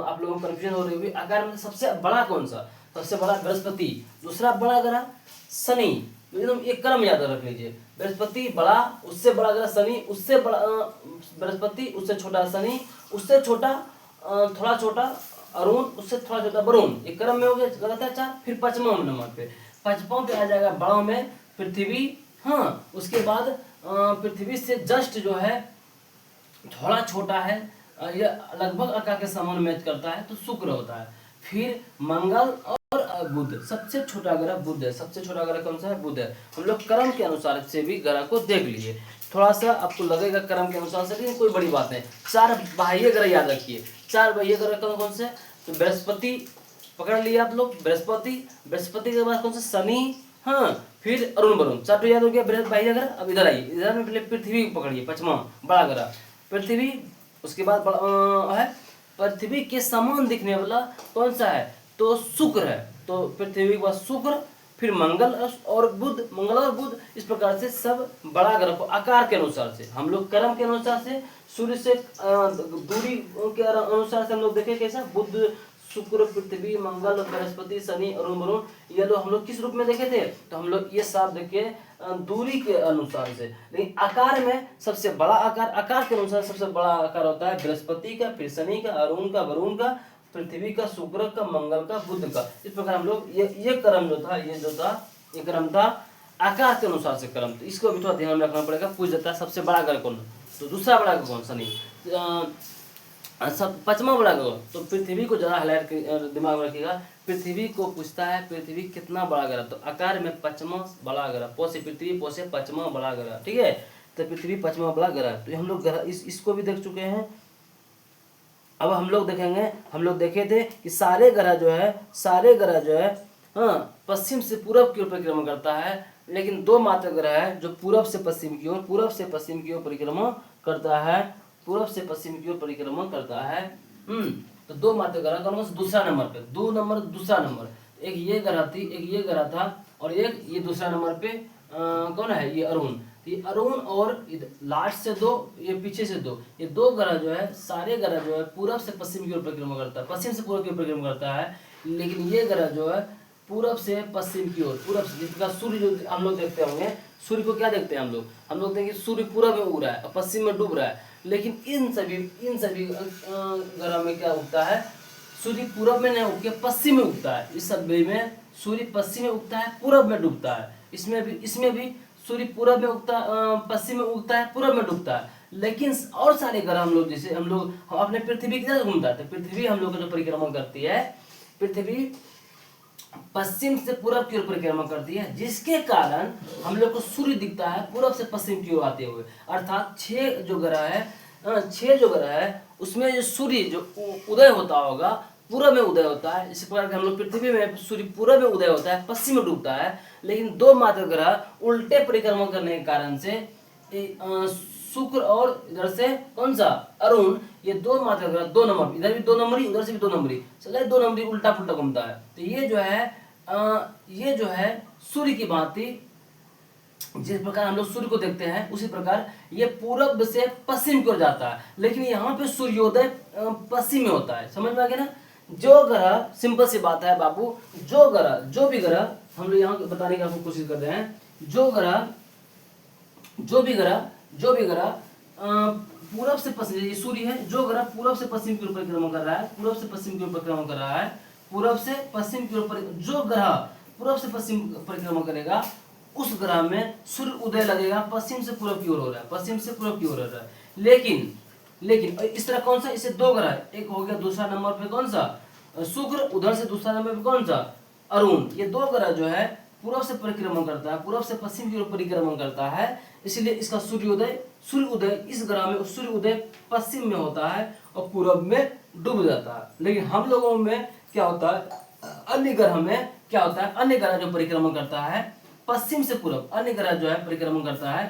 आप लोगों को कंफ्यूजन हो रही होगी, आकार में सबसे बड़ा कौन सा। सबसे बड़ा बृहस्पति, दूसरा बड़ा ग्रह शनि, तो एकदम एक क्रम याद रख लीजिए। बृहस्पति बड़ा, उससे बड़ा ग्रह शनि, उससे बड़ा बृहस्पति, उससे छोटा शनि, उससे छोटा थोड़ा छोटा अरुण, उससे थोड़ा छोटा वरुण। एक क्रम में हो गया लगातार 4। फिर 5वां नंबर पे, 5वां पे आ जाएगा बड़ों में पृथ्वी। हाँ, उसके बाद पृथ्वी से जस्ट जो है थोड़ा छोटा है, ये लगभग आकार के समान मैच करता है, तो शुक्र होता है। फिर मंगल और बुध, सबसे छोटा ग्रह बुध है। सबसे छोटा ग्रह कौन सा है? बुध है। हम लोग क्रम के अनुसार से भी ग्रह को देख लिए। थोड़ा सा आपको लगेगा क्रम के अनुसार से, लेकिन कोई बड़ी बात नहीं। 4 बाह्य ग्रह याद रखिए। 4 बाह्य ग्रह कौन कौन से? तो बृहस्पति पकड़ लिए आप लोग, बृहस्पति, बृहस्पति के बाद कौन सा? शनि, हाँ, फिर अरुण वरुण। 4 तो याद हो गया बाह्य ग्रह। अब इधर आइए, इधर में पहले पृथ्वी पकड़िए, 5वां बड़ा ग्रह पृथ्वी। उसके बाद है पृथ्वी के समान दिखने वाला कौन सा है? तो शुक्र है। तो पृथ्वी के बाद शुक्र, फिर मंगल और बुध, मंगल और बुध। इस प्रकार से सब बड़ा ग्रह को आकार के अनुसार से, हम लोग क्रम के अनुसार से, सूर्य से दूरी के अनुसार से हम लोग देखें कैसा? बुध, शुक्र, पृथ्वी, मंगल, बृहस्पति, शनि, अरुण वरुण, ये लोग हम लोग किस रूप में देखे थे? तो हम लोग ये सब देखे दूरी के अनुसार से। लेकिन आकार में सबसे बड़ा आकार के अनुसार सबसे बड़ा आकार होता है बृहस्पति का, फिर शनि का, अरुण का, वरुण का, पृथ्वी का, शुक्र का, मंगल का, बुध का। इस प्रकार हम लोग ये क्रम जो था, ये क्रम था आकार के अनुसार से क्रम। तो इसको भी थोड़ा ध्यान में रखना पड़ेगा। पूछ जाता है सबसे बड़ा ग्रह कौन? तो दूसरा बड़ा ग्रह कौन? शनि। सब 5वां बड़ा ग्रह, तो पृथ्वी को ज़्यादा हाईलाइट दिमाग में रखिएगा। पृथ्वी को पूछता है पृथ्वी कितना बड़ा ग्रह? तो आकार में 5वां बड़ा ग्रह, पो से पृथ्वी, पो से 5वां बड़ा ग्रह, ठीक है। तो पृथ्वी 5वां बड़ा ग्रह। तो हम लोग इसको भी देख चुके हैं। अब हम लोग देखेंगे, हम लोग देखे थे कि सारे ग्रह जो है हाँ पश्चिम से पूरब की ओर परिक्रमा करता है। लेकिन 2 मात्र ग्रह है जो पूरब से पश्चिम की ओर परिक्रमा करता है, पूरब से पश्चिम की ओर परिक्रमा करता है। तो 2 मात्र ग्रह कौन सा? दूसरा नंबर पे, दूसरा नंबर, एक ये ग्रह थी, एक ये ग्रह था, और एक ये दूसरा नंबर पे कौन है? ये अरुण। ये अरुण और लास्ट से 2, ये पीछे से 2, ये 2 ग्रह जो है, सारे ग्रह जो है पूरब से पश्चिम की ओर परिक्रमा करता है, पश्चिम से पूरब की ओर परिक्रमा करता है। लेकिन ये ग्रह जो है पूरब से पश्चिम की ओर, पूरब से, जिसका सूर्य जो हम लोग देखते होंगे, सूर्य को क्या देखते हैं हम लोग देखेंगे सूर्य पूरब में उग रहा है और पश्चिम में डूब रहा है। लेकिन इन सभी ग्रह में क्या उगता है? सूर्य पूरब में नहीं उग के पश्चिम में उगता है। इस सब में सूर्य पश्चिम में उगता है, पूरब में डूबता है। इसमें भी सूर्य पूरब में उगता, पश्चिम में उगता है, पूरब में डूबता है। लेकिन और सारे ग्रह हम लोग, जैसे हम अपने पृथ्वी की तरह घूमता है, तो पृथ्वी हम लोग का जो परिक्रमा करती है, पृथ्वी पश्चिम से पूरब की ओर परिक्रमा करती है, जिसके कारण हम लोग को सूर्य दिखता है पूरब से पश्चिम की ओर आते हुए। अर्थात 6 जो ग्रह है उसमें जो सूर्य जो उदय होता होगा, पूरब में उदय होता है। इसी प्रकार हम लोग पृथ्वी में सूर्य पूरब में उदय होता है, पश्चिम में डूबता है। लेकिन 2 मात्र ग्रह उल्टे परिक्रमा करने के कारण से शुक्र और इधर से कौन सा? अरुण, ये 2 मात्र ग्रह, 2 नंबर, इधर भी 2 नंबरी, उधर से भी 2 नंबरी, चले 2 नंबरी उल्टा पुल्टा घूमता है। तो ये जो है सूर्य की भांति, जिस प्रकार हम लोग सूर्य को देखते हैं, उसी प्रकार ये पूरब से पश्चिम की ओर जाता है। लेकिन यहाँ पे सूर्योदय पश्चिम में होता है। समझ में आ गया ना? जो ग्रह, सिंपल सी बात है बाबू, जो भी ग्रह हम लोग यहाँ बताने की आपको कोशिश कर रहे हैं, जो भी ग्रह पूरब से पश्चिम, ये सूर्य है, जो ग्रह पूरब से पश्चिम की ओर परिक्रमा कर रहा है, पूरब से पश्चिम की ओर परिक्रमा कर रहा है, पूरब से पश्चिम की ओर, जो ग्रह पूरब से पश्चिम परिक्रमा करेगा, उस ग्रह में सूर्य उदय लगेगा पश्चिम से पूरब की ओर हो रहा है, पश्चिम से पूरब की ओर हो रहा है। लेकिन इस तरह कौन सा? इसे 2 ग्रह, एक हो गया दूसरा नंबर पे कौन सा? शुक्र, उधर से दूसरा नंबर पे कौन सा? अरुण। ये 2 ग्रह जो है पूरब से परिक्रमा करता है, पूरब से पश्चिम की ओर परिक्रमा करता है। इसलिए इसका सूर्य उदय इस ग्रह में सूर्य उदय पश्चिम में होता है और पूरब में डूब जाता है। लेकिन हम लोगों में क्या होता है? अन्य ग्रह में क्या होता है? अन्य ग्रह जो परिक्रमा करता है पश्चिम से पूरब, अन्य ग्रह जो है परिक्रमा करता है,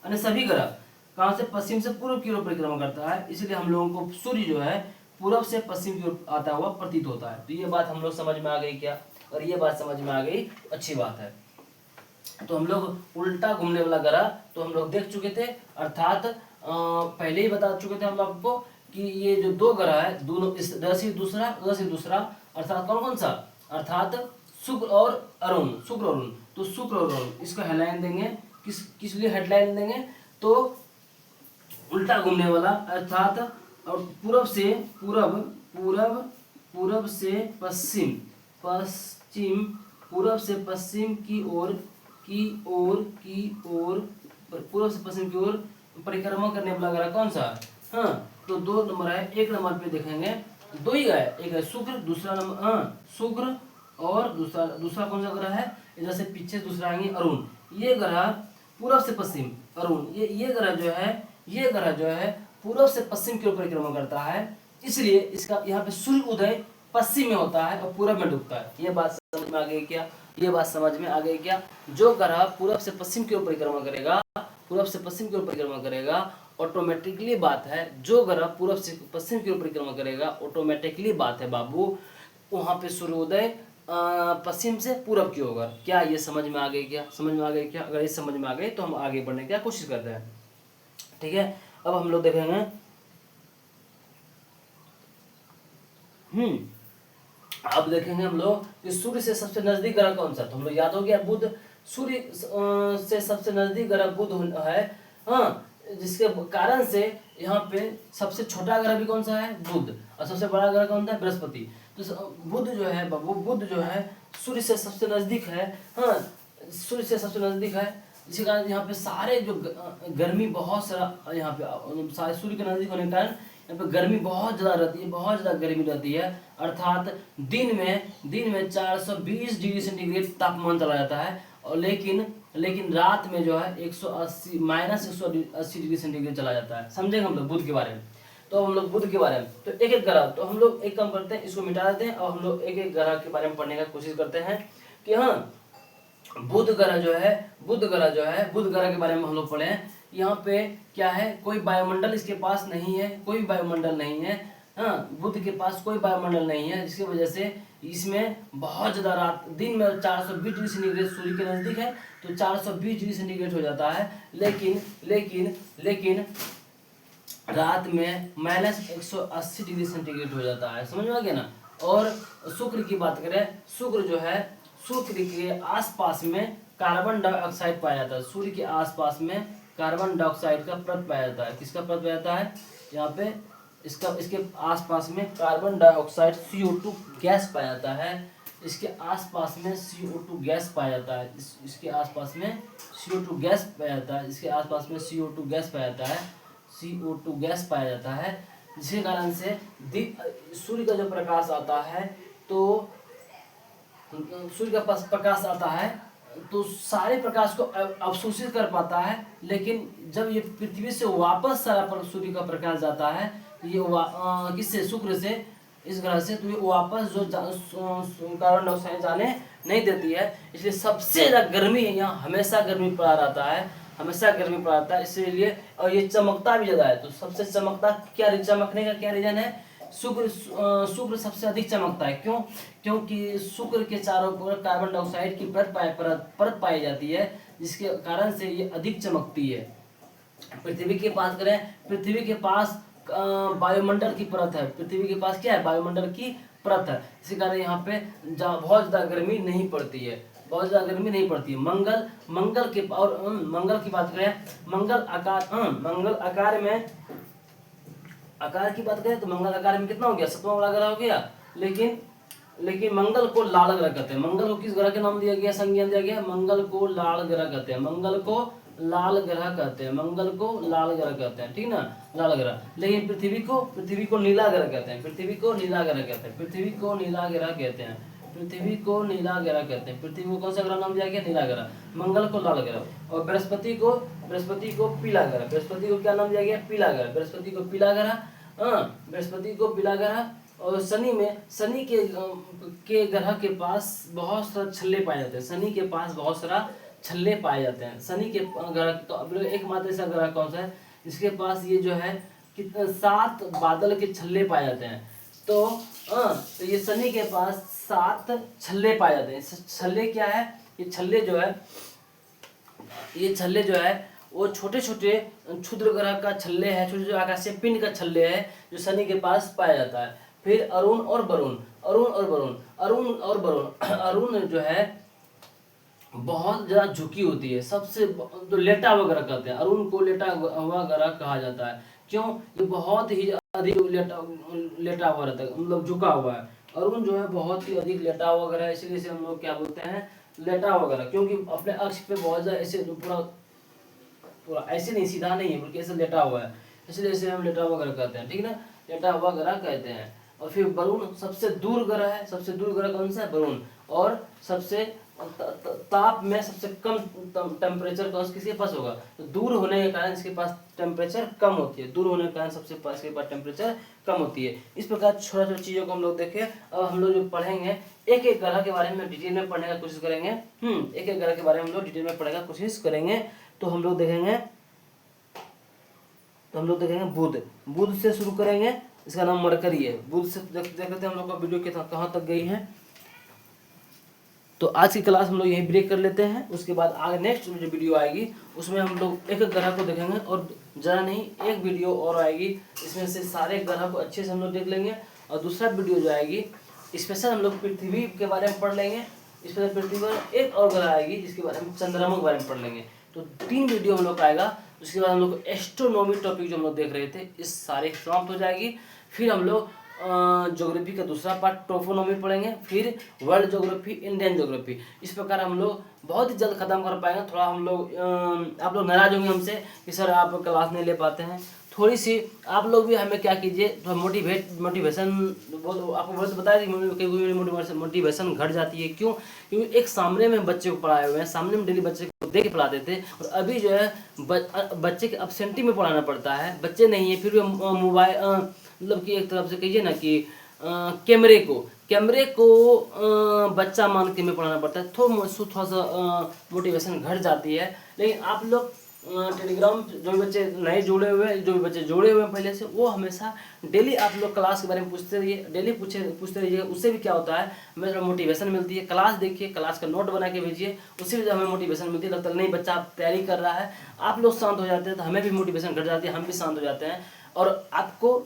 अन्य सभी ग्रह कहाँ से? पश्चिम से पूर्व की ओर परिक्रमा करता है। इसलिए हम लोगों को सूर्य जो है पूरब से पश्चिम की ओर आता हुआ प्रतीत होता है। तो ये बात हम लोग समझ में आ गई क्या? और ये बात समझ में आ गई, अच्छी बात है। तो हम लोग उल्टा घूमने वाला ग्रह तो हम लोग देख चुके थे, अर्थात पहले ही बता चुके थे हम लोग को कि ये जो 2 ग्रह है, दोनों इधर से दूसरा, अर्थात कौन सा? अर्थात शुक्र और अरुण, शुक्र और अरुण, तो शुक्र और अरुण इसका हेडलाइन देंगे, किस लिए हेडलाइन देंगे, तो उल्टा घूमने वाला अर्थात, और पूरब से पूरब से पश्चिम, पूरब से पश्चिम की ओर पूरब से पश्चिम की ओर परिक्रमा करने वाला ग्रह कौन सा। हाँ, तो 2 नंबर है। 1 नंबर पे देखेंगे 2 ही है, एक है शुक्र, दूसरा नंबर शुक्र, और दूसरा कौन सा ग्रह है, इधर से पीछे दूसरा आएंगे अरुण। ये ग्रह पूरब से पश्चिम अरुण, ये ग्रह जो है पूरब से पश्चिम की ओर परिक्रमा करता है, इसलिए इसका यहाँ पे सूर्य उदय पश्चिम में होता है और पूरब में डूबता है। ये बात समझ में आ गई क्या, ये बात समझ में आ गई क्या। जो ग्रह पूरब से पश्चिम की ओर परिक्रमा करेगा, पूरब से पश्चिम की ओर परिक्रमा करेगा, ऑटोमेटिकली बात है, जो ग्रह पूरब से पश्चिम की ओर परिक्रमा करेगा, ऑटोमेटिकली बात है बाबू, वहाँ पे सूर्योदय पश्चिम से पूरब की होगा। क्या ये समझ में आ गई क्या, समझ में आ गई क्या। अगर ये समझ में आ गई तो हम आगे बढ़ने की कोशिश करते हैं, ठीक है। अब हम लोग देखेंगे अब देखेंगे हम लोग कि सूर्य से सबसे नजदीक ग्रह कौन सा। तो हम लोग याद हो गया बुध, सूर्य से सबसे नजदीक ग्रह बुध है। हाँ, जिसके कारण से यहाँ पे सबसे छोटा ग्रह भी कौन सा है, बुध, और सबसे बड़ा ग्रह कौन सा है, बृहस्पति। तो बुध जो है बाबू, बुध जो है सूर्य से सबसे नजदीक है। हाँ, सूर्य से सबसे नजदीक है, इसी कारण यहाँ पे सारे जो गर्मी बहुत सारा यहाँ पे सारे सूर्य के नजदीक होने के कारण यहाँ पे गर्मी बहुत ज़्यादा रहती है, बहुत ज़्यादा गर्मी रहती है। अर्थात दिन में 420 डिग्री सेंटीग्रेड तापमान चला जाता है, और लेकिन रात में जो है -180 डिग्री सेंटीग्रेड चला जाता है। समझेंगे हम लोग बुध के बारे में। तो हम लोग बुध के बारे में तो एक एक ग्रह, तो हम लोग एक काम करते हैं, इसको मिटा देते हैं और हम लोग एक एक ग्रह के बारे में पढ़ने का कोशिश करते हैं कि हाँ, बुध ग्रह जो है बुध ग्रह के बारे में हम लोग पढ़े हैं। यहाँ पे क्या है, कोई वायुमंडल इसके पास नहीं है, कोई वायुमंडल नहीं है। हाँ, बुध के पास कोई वायुमंडल नहीं है, जिसकी वजह से इसमें बहुत ज़्यादा रात, दिन में 420 डिग्री सेंटीग्रेड सूर्य के नज़दीक है तो 420 डिग्री सेंटीग्रेड हो जाता है, लेकिन रात में -180 डिग्री सेंटीग्रेड हो जाता है। समझ में आ गया ना। और शुक्र की बात करें, शुक्र जो है, शुक्र के आसपास में कार्बन डाइऑक्साइड पाया जाता है। सूर्य के आसपास में कार्बन डाइऑक्साइड का परत पाया जाता है। किसका परत पाया जाता है, यहाँ पे इसके आसपास में कार्बन डाइऑक्साइड CO2 गैस पाया जाता है। इसके आसपास में CO2 गैस पाया जाता है। इसके आसपास में CO2 गैस पाया जाता है। इसके आसपास में CO2 गैस पाया जाता है। CO2 गैस पाया जाता है, जिसके कारण से सूर्य का जो प्रकाश आता है, तो सूर्य का प्रकाश आता है तो सारे प्रकाश को अवशोषित कर पाता है, लेकिन जब ये पृथ्वी से वापस सारा सूर्य का प्रकाश जाता है, ये किससे, शुक्र से, इस ग्रह से, तो ये वापस जो कार्बन डाइऑक्साइड जाने नहीं देती है। इसलिए सबसे ज़्यादा गर्मी यहाँ हमेशा गर्मी पड़ा रहता है, हमेशा गर्मी पड़ा रहता है, इसीलिए। और ये चमकता भी ज़्यादा है, तो सबसे चमकता क्या, चमकने का क्या रीजन है, शुक्र सबसे अधिक चमकता है। क्यों, क्योंकि शुक्र के चारों ओर कार्बन डाइऑक्साइड की परत पाई जाती है, जिसके कारण से ये अधिक चमकती है। पृथ्वी की बात करें, पृथ्वी के पास वायुमंडल की परत है। पृथ्वी के पास क्या है, वायुमंडल की परत है, इसी कारण यहाँ पे बहुत ज़्यादा गर्मी नहीं पड़ती है, बहुत ज़्यादा गर्मी नहीं पड़ती है। मंगल की बात करें, मंगल आकार की बात करें तो मंगल आकार में कितना हो गया, 7वां वाला ग्रह हो गया। लेकिन मंगल को लाल ग्रह कहते हैं। मंगल को किस ग्रह के नाम दिया गया, संज्ञा दिया गया, मंगल को लाल ग्रह कहते हैं। मंगल को लाल ग्रह कहते हैं, मंगल को लाल ग्रह कहते हैं, ठीक ना, लाल ग्रह। लेकिन पृथ्वी को नीला ग्रह कहते हैं, पृथ्वी को नीला ग्रह कहते हैं, पृथ्वी को नीला ग्रह कहते हैं, पृथ्वी को नीला ग्रह कहते हैं। पृथ्वी को कौन सा ग्रह नाम दिया गया, नीला ग्रह। मंगल को लाल ग्रह। और बृहस्पति को पीला ग्रह। बृहस्पति को क्या नाम दिया गया, पीला ग्रह। बृहस्पति को पीला ग्रह, बृहस्पति को पीला ग्रह। और शनि के ग्रह के पास बहुत सारे छल्ले पाए जाते हैं। शनि के पास बहुत सारा छल्ले पाए जाते हैं। शनि के ग्रह तो अब एकमात्र ऐसा ग्रह कौन सा है जिसके पास ये जो है कितने 7 बादल के छल्ले पाए जाते हैं। तो ये शनि के पास 7 छल्ले पाए जाते हैं। छल्ले क्या है, ये छल्ले जो है वो छोटे छोटे क्षुद्र ग्रह का छल्ले है, छोटे छोटे आकाशीय पिंड का छल्ले है जो शनि के पास पाया जाता है। फिर अरुण और वरुण, अरुण और वरुण, अरुण और वरुण। अरुण जो है बहुत ज्यादा झुकी होती है, सबसे जो लेटा हुआ ग्रह कहते हैं, अरुण को लेटा हुआ ग्रह कहा जाता है। क्यों? ये बहुत ही अधिक लेटा हुआ रहता है, मतलब झुका हुआ है। अरुण जो है बहुत ही अधिक लेटा हुआ ग्रह है, इसलिए इसे हम लोग क्या बोलते हैं, लेटा हुआ ग्रह। क्योंकि अपने अक्ष पे बहुत ज्यादा ऐसे पूरा पूरा ऐसे नहीं, सीधा नहीं है, बल्कि ऐसे लेटा हुआ है, इसलिए इसे हम लेटा हुआ ग्रह कहते हैं, ठीक है ना, लेटा हुआ ग्रह कहते हैं। और फिर वरुण सबसे दूर ग्रह है, सबसे दूर ग्रह कौन सा है, वरुण। और सबसे ताप में सबसे कम टेम्परेचर कौन किसके पास होगा, तो दूर होने के कारण इसके पास टेम्परेचर कम होती है, दूर होने के कारण सबसे पास इसके पास टेम्परेचर कम होती है। इस प्रकार छोटा छोटा चीजों को हम लोग देखें। अब हम लोग जो पढ़ेंगे एक एक ग्रह के बारे में डिटेल में पढ़ने का कोशिश करेंगे। एक एक ग्रह के बारे में हम लोग डिटेल में पढ़ने का कोशिश करेंगे। तो हम लोग देखेंगे बुध। बुध से शुरू करेंगे, इसका नाम मरकरी है। बुध से देख लेते हैं हम लोग का वीडियो कहाँ तक गई है। तो आज की क्लास हम लोग यहीं ब्रेक कर लेते हैं, उसके बाद आगे नेक्स्ट जो वीडियो आएगी उसमें हम लोग एक एक ग्रह को देखेंगे, और ज़रा नहीं एक वीडियो और आएगी, इसमें से सारे ग्रह को अच्छे से हम लोग देख लेंगे। और दूसरा वीडियो जो आएगी स्पेशल हम लोग पृथ्वी के बारे में पढ़ लेंगे। स्पेशल पृथ्वी पर एक और ग्रह आएगी जिसके बारे में चंद्रमा के बारे में पढ़ लेंगे। तो 3 वीडियो हम लोग का आएगा। उसके बाद हम लोग एस्ट्रोनॉमी टॉपिक जो हम लोग देख रहे थे इस सारे समाप्त हो जाएगी। फिर हम लोग ज्योग्राफी का दूसरा पार्ट टोपोनॉमी पढ़ेंगे, फिर वर्ल्ड ज्योग्राफी, इंडियन ज्योग्राफी। इस प्रकार हम लोग बहुत ही जल्द खत्म कर पाएंगे। थोड़ा हम लोग आप लोग नाराज होंगे हमसे कि सर आप क्लास नहीं ले पाते हैं, थोड़ी सी आप लोग भी हमें क्या कीजिए, थोड़ा मोटिवेशन आपको बहुत बताया कि मेरी मोटिवेशन घट जाती है। क्यों? क्योंकि एक सामने में बच्चे को पढ़ाए हुए हैं, सामने में डेली बच्चे को देख के पढ़ाते थे, और अभी जो है बच्चे के एब्सेंटी में पढ़ाना पड़ता है। बच्चे नहीं है फिर भी मोबाइल मतलब कि एक तरफ से कहिए ना कि कैमरे को बच्चा मान के में पढ़ाना पड़ता है, थोड़ा सा मोटिवेशन घट जाती है। लेकिन आप लोग टेलीग्राम जो भी बच्चे नए जुड़े हुए हैं, जो भी बच्चे जुड़े हुए हैं पहले से, वो हमेशा डेली आप लोग क्लास के बारे में पूछते रहिए, डेली पूछते रहिए। उससे भी क्या होता है, हमें थोड़ा मोटिवेशन मिलती है। क्लास देखिए, क्लास का नोट बना के भेजिए, उससे भी हमें मोटिवेशन मिलती है। लगता है नहीं बच्चा आप तैयारी कर रहा है, आप लोग शांत हो जाते हैं तो हमें भी मोटिवेशन घट जाती है, हम भी शांत हो जाते हैं। और आपको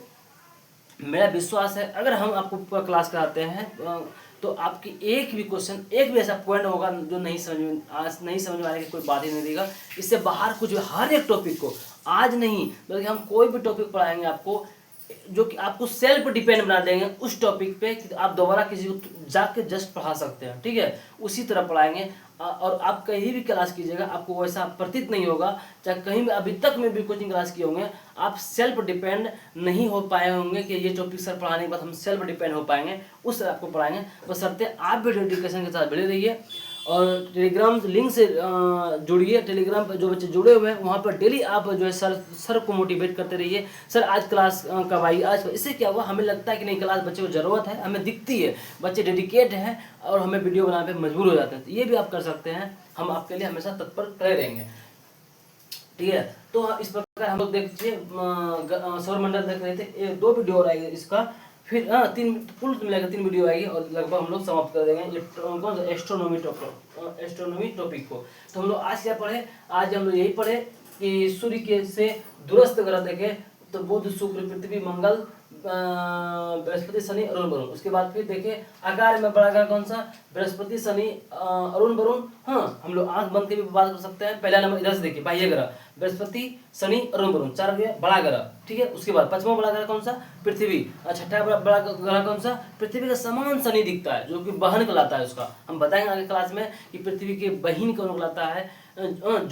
मेरा विश्वास है अगर हम आपको पूरा क्लास कराते हैं तो आपकी एक भी क्वेश्चन, एक भी ऐसा पॉइंट होगा जो नहीं समझ में आने की कोई बात ही नहीं देगा। इससे बाहर कुछ हर एक टॉपिक को आज नहीं बल्कि हम कोई भी टॉपिक पढ़ाएंगे आपको जो कि आपको सेल्फ डिपेंड बना देंगे उस टॉपिक पे कि आप दोबारा किसी को जाके जस्ट पढ़ा सकते हैं, ठीक है, उसी तरह पढ़ाएंगे। और आप कहीं भी क्लास कीजिएगा आपको वैसा प्रतीत नहीं होगा, चाहे कहीं भी अभी तक में भी कोचिंग क्लास किए होंगे, आप सेल्फ डिपेंड नहीं हो पाए होंगे कि ये टॉपिक सर पढ़ाने के बाद हम सेल्फ डिपेंड हो पाएंगे, उस तरह आपको पढ़ाएंगे। बशर्ते आप भी डेडिकेशन के साथ बने रहिए और टेलीग्राम लिंक से जुड़िए। टेलीग्राम पर जो बच्चे जुड़े हुए हैं वहाँ पर डेली आप जो है सर को मोटिवेट करते रहिए, सर आज क्लास कब आई, आज। इससे क्या हुआ, हमें लगता है कि नहीं क्लास बच्चे को ज़रूरत है, हमें दिखती है बच्चे डेडिकेट हैं और हमें वीडियो बनाने पर मजबूर हो जाते हैं। तो ये भी आप कर सकते हैं, हम आपके लिए हमेशा तत्पर खड़े रहेंगे, ठीक है। तो इस प्रकार हम लोग देखिए सौरमंडल देख रहे थे, 2 वीडियो और आएगी इसका, फिर 3 कुल मिलाकर 3 वीडियो आएगी और लगभग हम लोग समाप्त कर देंगे कौन सा एस्ट्रोनॉमी टॉपिक को। तो हम लोग आज क्या पढ़े, आज हम लोग यही पढ़े कि सूर्य के से दूरस्थ ग्रह देखे तो बुध, शुक्र, पृथ्वी, मंगल, बृहस्पति, शनि, अरुण, वरुण। उसके बाद फिर देखे आकार में बड़ा ग्रह कौन सा, बृहस्पति, शनि, अरुण, वरुण। हाँ, हम लोग आंख बंद के भी बात कर सकते हैं। पहला नंबर इधर से देखिए, बाह्य ग्रह बृहस्पति, शनि, अरुण, वरुण, 4 बड़ा ग्रह, ठीक है। उसके बाद 5वां बड़ा ग्रह कौन सा, पृथ्वी। 6ठा बड़ा ग्रह कौन सा, पृथ्वी का समान शनि दिखता है जो कि बहन कहलाता है उसका। हम बताएंगे आगे क्लास में कि पृथ्वी के बहिन कौन कहलाता है, जो